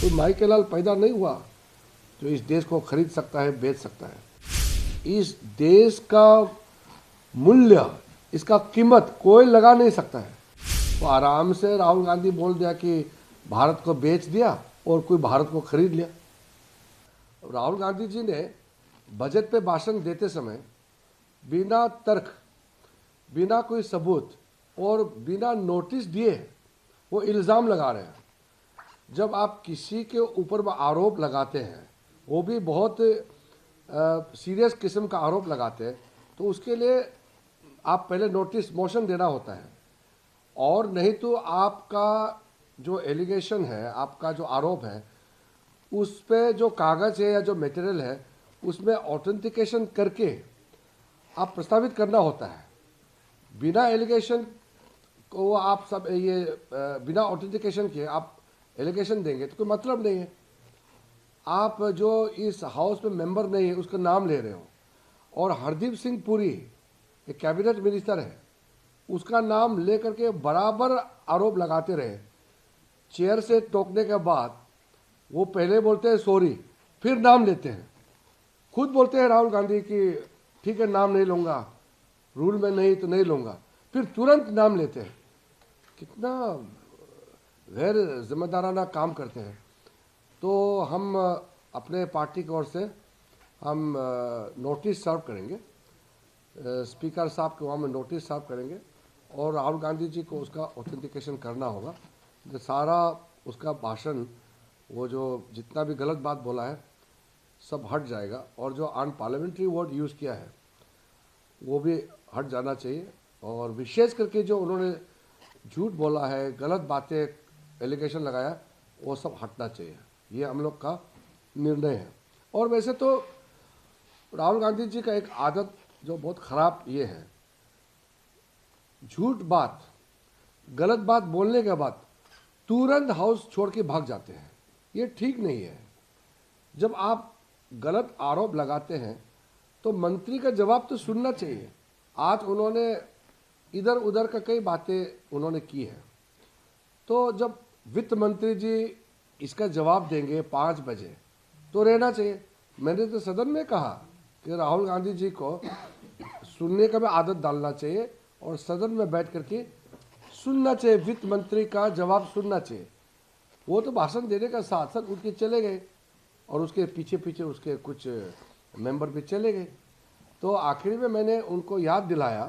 कोई माई के लाल पैदा नहीं हुआ जो इस देश को खरीद सकता है, बेच सकता है। इस देश का मूल्य, इसका कीमत कोई लगा नहीं सकता है। तो आराम से राहुल गांधी बोल दिया कि भारत को बेच दिया और कोई भारत को खरीद लिया। राहुल गांधी जी ने बजट पे भाषण देते समय बिना तर्क, बिना कोई सबूत और बिना नोटिस दिए वो इल्ज़ाम लगा रहे हैं। जब आप किसी के ऊपर आरोप लगाते हैं, वो भी बहुत सीरियस किस्म का आरोप लगाते हैं, तो उसके लिए आप पहले नोटिस मोशन देना होता है, और नहीं तो आपका जो एलिगेशन है, आपका जो आरोप है, उस पे जो कागज़ है या जो मटेरियल है उसमें ऑथेंटिकेशन करके आप प्रस्तावित करना होता है। बिना एलिगेशन को आप सब बिना ऑथेंटिकेशन के आप एलिगेशन देंगे तो कोई मतलब नहीं है। आप जो इस हाउस में मेंबर नहीं है उसका नाम ले रहे हो, और हरदीप सिंह पुरी एक कैबिनेट मिनिस्टर है, उसका नाम लेकर के बराबर आरोप लगाते रहे। चेयर से टोकने के बाद वो पहले बोलते हैं सॉरी, फिर नाम लेते हैं। खुद बोलते हैं राहुल गांधी कि ठीक है नाम नहीं लूँगा, रूल में नहीं तो नहीं लूँगा, फिर तुरंत नाम लेते हैं। कितना गैर जिम्मेदाराना काम करते हैं। तो हम अपने पार्टी की ओर से हम नोटिस सर्व करेंगे, स्पीकर साहब के वहाँ में नोटिस सर्व करेंगे, और राहुल गांधी जी को उसका ऑथेंटिकेशन करना होगा। जो सारा उसका भाषण, वो जो जितना भी गलत बात बोला है सब हट जाएगा, और जो अनपार्लियामेंट्री वर्ड यूज़ किया है वो भी हट जाना चाहिए। और विशेष करके जो उन्होंने झूठ बोला है, गलत बातें एलिगेशन लगाया, वो सब हटना चाहिए। ये हम लोग का निर्णय है। और वैसे तो राहुल गांधी जी का एक आदत जो बहुत ख़राब ये है, झूठ बात, गलत बात बोलने के बाद तुरंत हाउस छोड़ के भाग जाते हैं। ये ठीक नहीं है। जब आप गलत आरोप लगाते हैं तो मंत्री का जवाब तो सुनना चाहिए। आज उन्होंने इधर उधर का कई बातें उन्होंने की है, तो जब वित्त मंत्री जी इसका जवाब देंगे 5 बजे तो रहना चाहिए। मैंने तो सदन में कहा कि राहुल गांधी जी को सुनने का भी आदत डालना चाहिए, और सदन में बैठ करके सुनना चाहिए, वित्त मंत्री का जवाब सुनना चाहिए। वो तो भाषण देने का साथ साथ उठ के चले गए, और उसके पीछे पीछे उसके कुछ मेंबर भी चले गए। तो आखिर में मैंने उनको याद दिलाया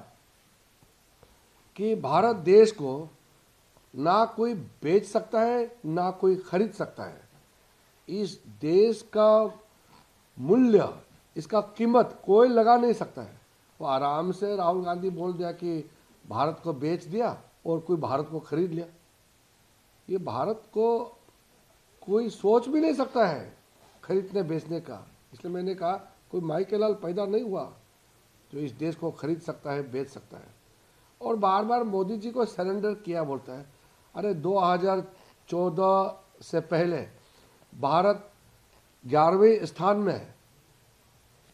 कि भारत देश को ना कोई बेच सकता है, ना कोई खरीद सकता है। इस देश का मूल्य, इसका कीमत कोई लगा नहीं सकता है। वो आराम से राहुल गांधी बोल दिया कि भारत को बेच दिया और कोई भारत को खरीद लिया। ये भारत को कोई सोच भी नहीं सकता है खरीदने बेचने का। इसलिए मैंने कहा कोई माई के लाल पैदा नहीं हुआ जो इस देश को खरीद सकता है, बेच सकता है। और बार बार मोदी जी को सरेंडर किया बोलता है। अरे 2014 से पहले भारत 11वें स्थान में है।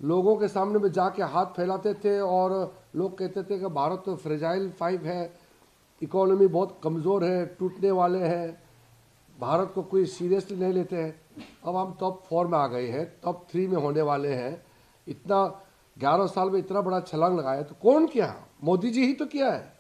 लोगों के सामने में जाके हाथ फैलाते थे और लोग कहते थे कि भारत तो फ्रेजाइल 5 है, इकोनॉमी बहुत कमज़ोर है, टूटने वाले हैं, भारत को कोई सीरियसली नहीं लेते हैं। अब हम टॉप 4 में आ गए हैं, टॉप 3 में होने वाले हैं। इतना 11 साल में इतना बड़ा छलांग लगाया तो कौन किया? मोदी जी ही तो किया है।